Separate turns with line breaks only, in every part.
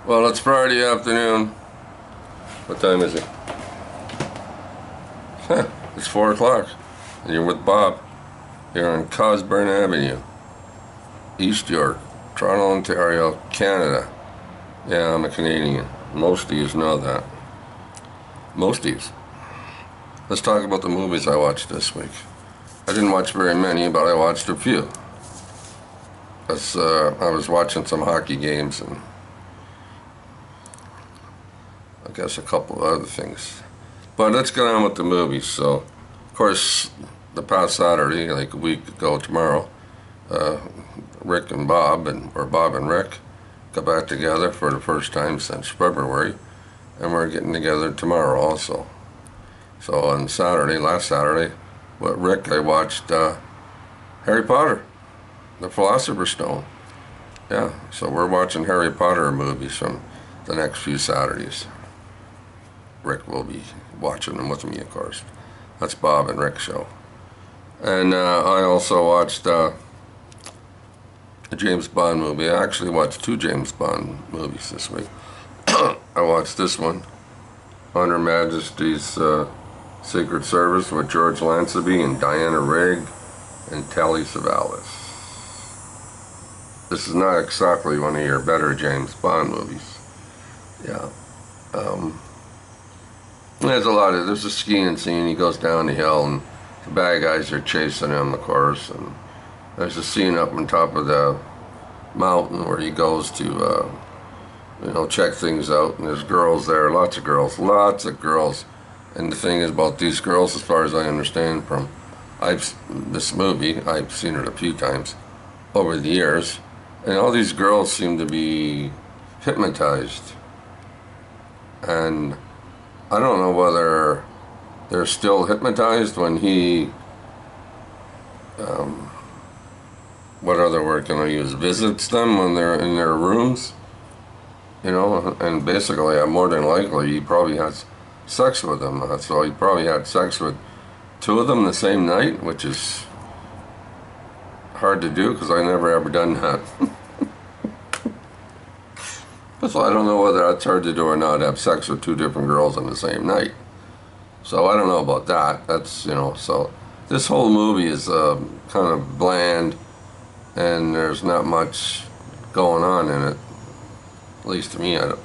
Well, it's Friday afternoon. What time is it? It's 4 o'clock. And you're with Bob here on Cosburn Avenue, East York, Toronto, Ontario, Canada. Yeah, I'm a Canadian. Most of you know that. Most of you. Let's talk about the movies I watched this week. I didn't watch very many, but I watched a few. I was watching some hockey games and I guess a couple of other things. But let's get on with the movies. So, of course, the past Saturday, like a week ago tomorrow, Rick and Bob, or Bob and Rick, got back together for the first time since February, and we're getting together tomorrow also. So on Saturday, last Saturday, with Rick, I watched Harry Potter, the Philosopher's Stone. Yeah, so we're watching Harry Potter movies from the next few Saturdays. Rick will be watching them with me, of course. That's Bob and Rick's show. And I also watched a James Bond movie. I actually watched two James Bond movies this week. I watched this one, On Her Majesty's Secret Service with George Lazenby and Diana Rigg and Telly Savalas. This is not exactly one of your better James Bond movies. Yeah. There's a skiing scene. He goes down the hill and the bad guys are chasing him, of course. And there's a scene up on top of the mountain where he goes to, check things out. And there's girls there, lots of girls. And the thing is about these girls, as far as I understand from this movie, I've seen it a few times over the years. And all these girls seem to be hypnotized. And I don't know whether they're still hypnotized when he, what other word can I use, visits them when they're in their rooms, and basically, more than likely, he probably has sex with them. So he probably had sex with two of them the same night, which is hard to do because I never ever done that. So I don't know whether that's hard to do or not, have sex with two different girls on the same night. So I don't know about that. So this whole movie is kind of bland and there's not much going on in it. At least to me, I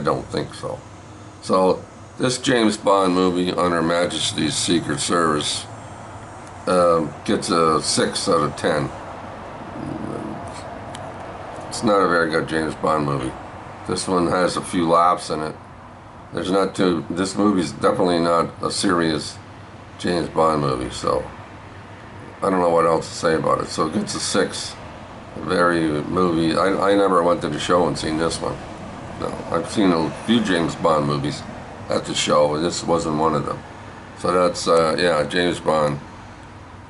don't think so. So this James Bond movie, On Her Majesty's Secret Service, gets a 6 out of 10. It's not a very good James Bond movie. This one has a few laughs in it. This movie's definitely not a serious James Bond movie, so I don't know what else to say about it. So it gets a 6. I never went to the show and seen this one. No, I've seen a few James Bond movies at the show, and this wasn't one of them. So that's, James Bond,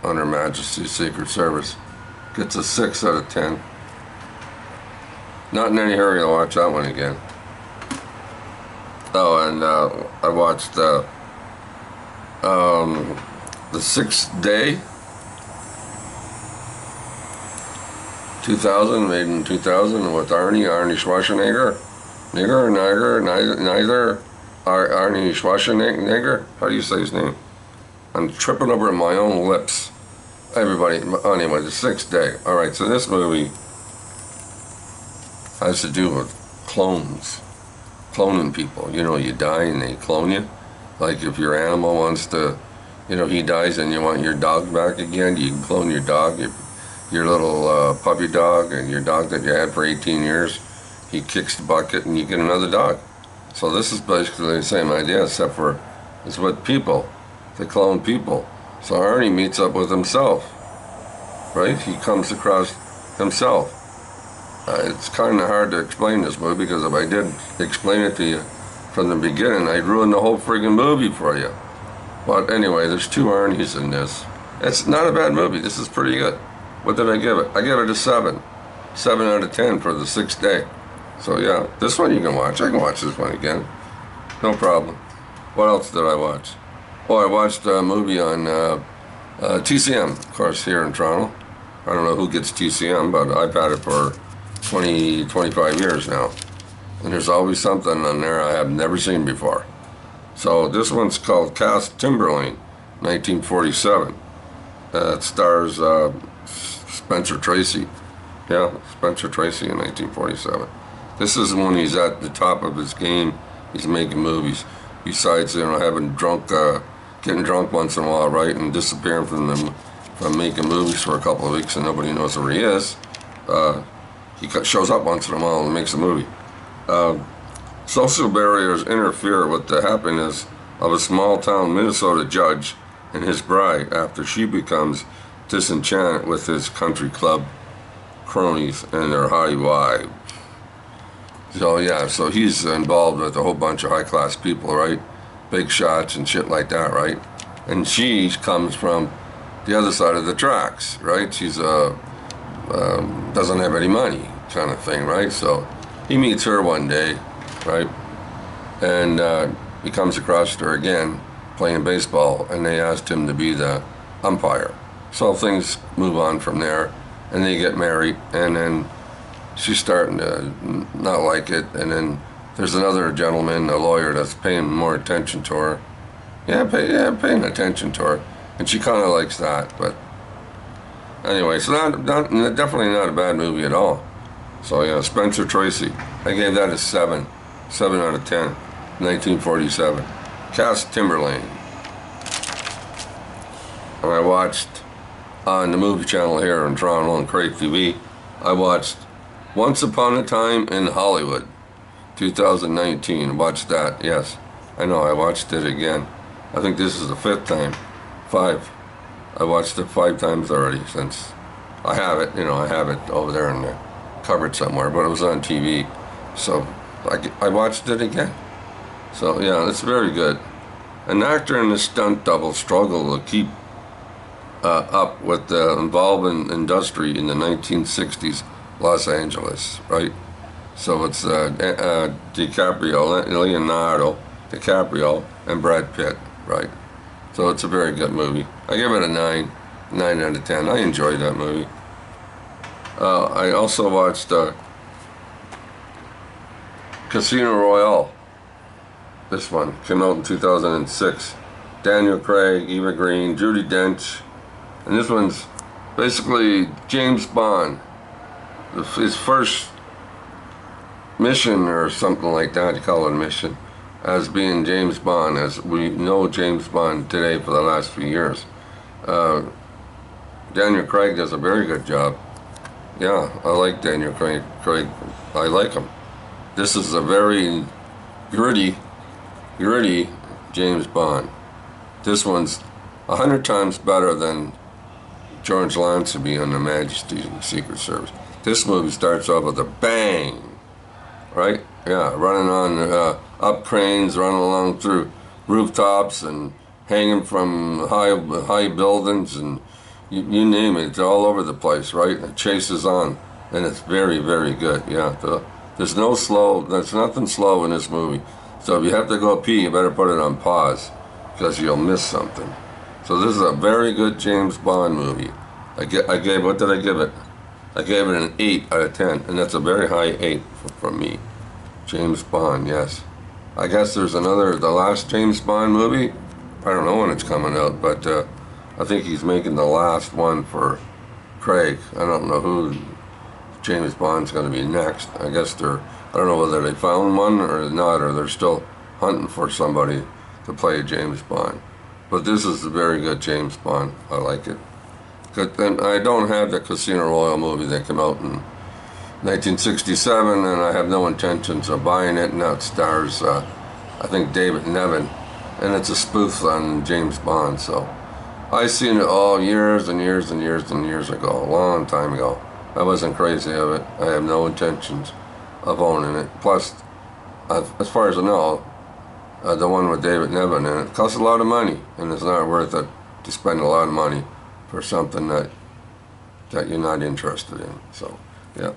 On Her Majesty's Secret Service. Gets a 6 out of 10. Not in any hurry to watch that one again. Oh, and I watched The Sixth Day, 2000, made in 2000, with Arnie Schwarzenegger. Arnie Schwarzenegger. How do you say his name? I'm tripping over my own lips. Everybody, anyway, The Sixth Day. All right, so this movie has to do with cloning people. You die and they clone you. Like if your animal wants to, he dies and you want your dog back again, you can clone your dog, your little puppy dog, and your dog that you had for 18 years. He kicks the bucket and you get another dog. So this is basically the same idea, except for it's with people. They clone people. So Arnie meets up with himself, right? He comes across himself. It's kind of hard to explain this movie, because if I did explain it to you from the beginning, I'd ruin the whole friggin' movie for you. But anyway, there's two Arnies in this. It's not a bad movie. This is pretty good. What did I give it? I gave it a 7. 7 out of 10 for The Sixth Day. So yeah, this one you can watch. I can watch this one again. No problem. What else did I watch? Oh, I watched a movie on TCM, of course, here in Toronto. I don't know who gets TCM, but I've had it for 25 years now. and there's always something on there I have never seen before. So this one's called Cast Timberlane, 1947. It stars Spencer Tracy. Yeah, Spencer Tracy in 1947. This is when he's at the top of his game. He's making movies. Besides, having drunk, getting drunk once in a while, right, and disappearing from making movies for a couple of weeks and nobody knows where he is. He shows up once in a while and makes a movie. Social barriers interfere with the happiness of a small-town Minnesota judge and his bride after she becomes disenchanted with his country club cronies and their high wives. So yeah, so he's involved with a whole bunch of high-class people, right? Big shots and shit like that, right? And she comes from the other side of the tracks, right? She's doesn't have any money, kind of thing, right? So he meets her one day, right? And he comes across her again playing baseball, and they asked him to be the umpire. So things move on from there, and they get married, and then she's starting to not like it, and then there's another gentleman, a lawyer, that's paying more attention to her. Paying attention to her, and she kind of likes that. But anyway, so definitely not a bad movie at all. So yeah, Spencer Tracy, I gave that a 7 out of 10, 1947. Cast Timberlane. And I watched on the movie channel here in Toronto on Crave TV, I watched Once Upon a Time in Hollywood, 2019. I watched that, yes. I know, I watched it again. I think this is the 5th time. 5. I watched it 5 times already since I have it, I have it over there in the cupboard somewhere, but it was on TV. So I watched it again. So yeah, it's very good. An actor and a stunt double struggle to keep up with the evolving industry in the 1960s Los Angeles, right? So it's Leonardo DiCaprio, and Brad Pitt, right? So it's a very good movie. I give it a 9 out of 10. I enjoyed that movie. I also watched Casino Royale. This one came out in 2006. Daniel Craig, Eva Green, Judi Dench, and this one's basically James Bond. His first mission or something like that, you call it a mission, as being James Bond, as we know James Bond today for the last few years. Daniel Craig does a very good job. Yeah, I like Daniel Craig. I like him. This is a very gritty James Bond. This one's 100 times better than George Lazenby on the Majesties and Secret Service. This movie starts off with a bang, right? Yeah, running on up cranes, running along through rooftops and hanging from high buildings, and you name it. It's all over the place, right? It chases on, and it's very, very good. Yeah, there's nothing slow in this movie. So if you have to go pee, you better put it on pause, because you'll miss something. So this is a very good James Bond movie. What did I give it? I gave it an 8 out of 10, and that's a very high 8 from me. James Bond, yes. I guess there's the last James Bond movie. I don't know when it's coming out, but I think he's making the last one for Craig. I don't know who James Bond's going to be next. I guess I don't know whether they found one or not, or they're still hunting for somebody to play James Bond. But this is a very good James Bond. I like it. And I don't have the Casino Royale movie that came out in 1967, and I have no intentions of buying it. And that stars, I think, David Nevin, and it's a spoof on James Bond. So I seen it all years and years and years and years ago, a long time ago. I wasn't crazy of it. I have no intentions of owning it. Plus, as far as I know, the one with David Nevin in it costs a lot of money, and it's not worth it to spend a lot of money for something that you're not interested in. So, yeah.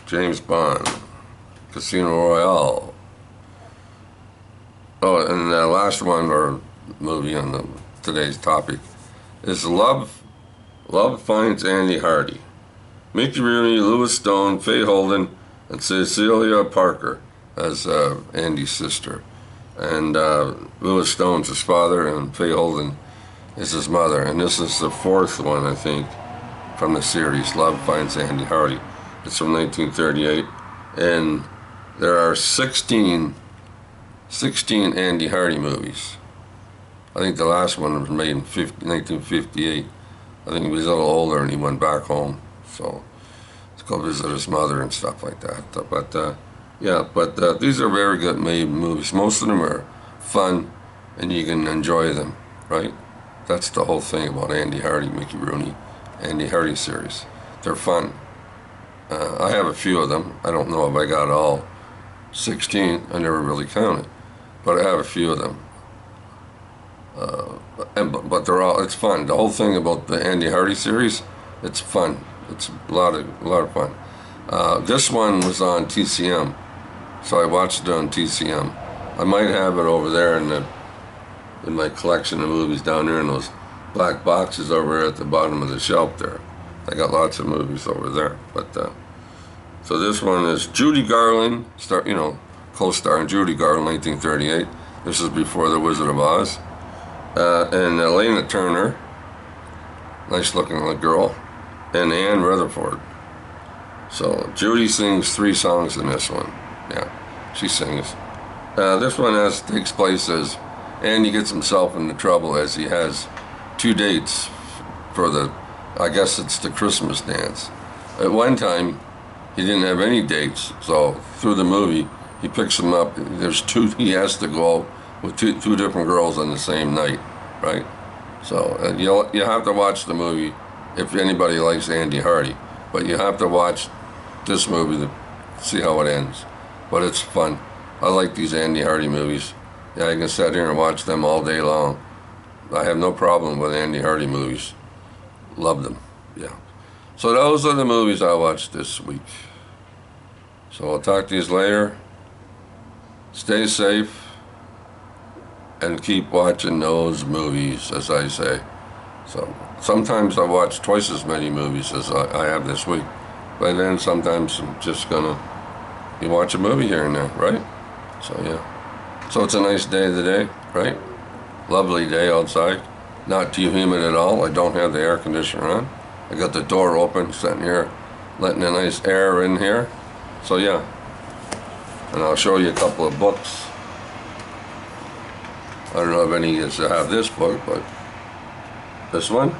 James Bond, Casino Royale. Oh, and the last one, or movie on today's topic, is Love Finds Andy Hardy. Mickey Rooney, Louis Stone, Faye Holden, And Cecilia Parker as Andy's sister. And Louis Stone's his father, and Faye Holden is his mother. And this is the fourth one, I think, from the series, Love Finds Andy Hardy. It's from 1938. And there are 16 Andy Hardy movies. I think the last one was made in 1958. I think he was a little older and he went back home. So to go visit his mother and stuff like that. But these are very good made movies. Most of them are fun and you can enjoy them, right? That's the whole thing about Andy Hardy, Mickey Rooney, Andy Hardy series. They're fun. I have a few of them. I don't know if I got all 16. I never really counted, but I have a few of them. But they're all, it's fun. The whole thing about the Andy Hardy series, it's fun. It's a lot of fun. This one was on TCM, so I watched it on TCM. I might have it over there in my collection of movies down there in those black boxes over there at the bottom of the shelf there. I got lots of movies over there. But so this one is Judy Garland, co-starring Judy Garland, 1938. This is before The Wizard of Oz. And Elena Turner, nice looking little girl, and Anne Rutherford. So Judy sings 3 songs in this one. Yeah, she sings. This one takes place as Andy gets himself into trouble as he has 2 dates for I guess it's the Christmas dance. At one time, he didn't have any dates, so through the movie, he picks them up. There's 2, he has to go out with two different girls on the same night, right? So you have to watch the movie if anybody likes Andy Hardy, but you have to watch this movie to see how it ends. But it's fun. I like these Andy Hardy movies. Yeah, I can sit here and watch them all day long. I have no problem with Andy Hardy movies. Love them, yeah. So those are the movies I watched this week. So I'll talk to you later. Stay safe. And keep watching those movies, as I say. So sometimes I watch twice as many movies as I have this week. But then sometimes I'm just you watch a movie here and there, right? So yeah. So it's a nice day today, right? Lovely day outside. Not too humid at all. I don't have the air conditioner on. I got the door open, sitting here, letting the nice air in here. So yeah. And I'll show you a couple of books. I don't know if any of you have this book, but this one.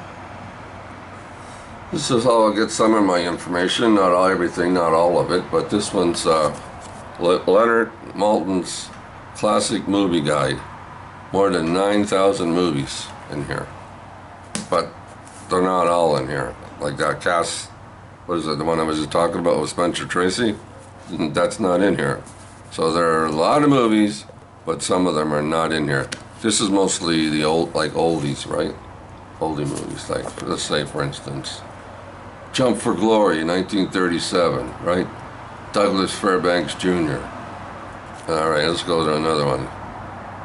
This is how I get some of my information, not everything, not all of it, but this one's Leonard Maltin's Classic Movie Guide. More than 9,000 movies in here. But they're not all in here. Like that cast, what is it, the one I was just talking about with Spencer Tracy? That's not in here. So there are a lot of movies, but some of them are not in here. This is mostly the oldies, right? Oldie movies, like, let's say, for instance, Jump for Glory, 1937, right? Douglas Fairbanks Jr. All right, let's go to another one.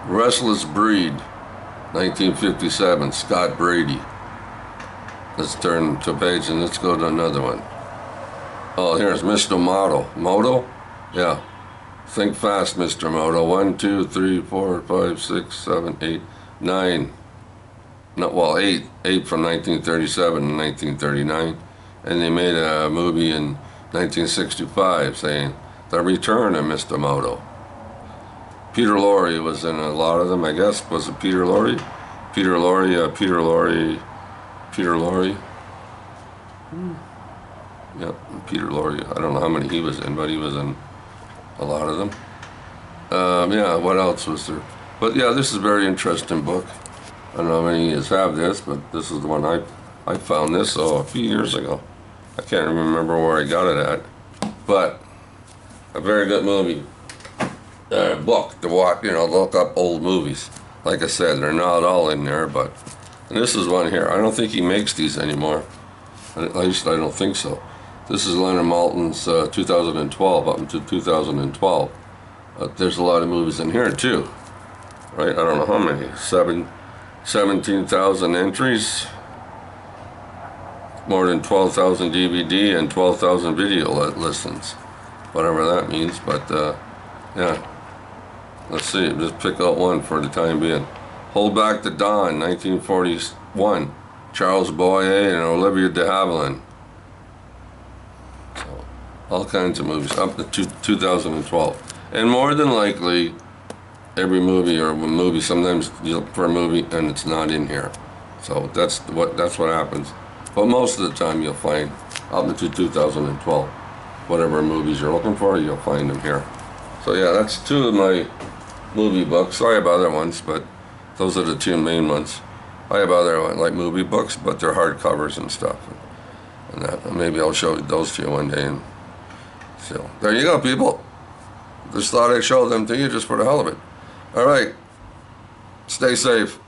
Restless Breed, 1957, Scott Brady. Let's turn to a page and let's go to another one. Oh, here's Mr. Moto? Yeah. Think fast, Mr. Moto. 1, 2, 3, 4, 5, 6, 7, 8, 9. No, well, 8 from 1937 and 1939. And they made a movie in 1965 saying, The Return of Mr. Moto. Peter Lorre was in a lot of them, I guess. Was it Peter Lorre? Peter Lorre. Yep, Peter Lorre. I don't know how many he was in, but he was in a lot of them. Yeah, what else was there? But yeah, this is a very interesting book. I don't know how many of you have this, but this is the one I found this a few years ago. I can't remember where I got it at, but a very good movie. Book to watch, look up old movies. Like I said, they're not all in there, but and this is one here. I don't think he makes these anymore. At least I don't think so. This is Leonard Maltin's 2012, up until 2012. There's a lot of movies in here too, right? I don't know how many. 17,000 entries, more than 12,000 DVD and 12,000 video listens. whatever that means. But yeah, let's see. Just pick out one for the time being. Hold Back the Dawn, 1941. Charles Boyer and Olivia de Havilland. So, all kinds of movies up to 2012. And more than likely, every movie or a movie, sometimes you look for a movie and it's not in here. So that's what happens. But most of the time you'll find up into 2012, whatever movies you're looking for, you'll find them here. So yeah, that's two of my movie books. I have other ones, but those are the two main ones. I have other like movie books, but they're hardcovers and stuff. And that, maybe I'll show those to you one day. And so there you go, people. Just thought I'd show them to you just for the hell of it. All right. Stay safe.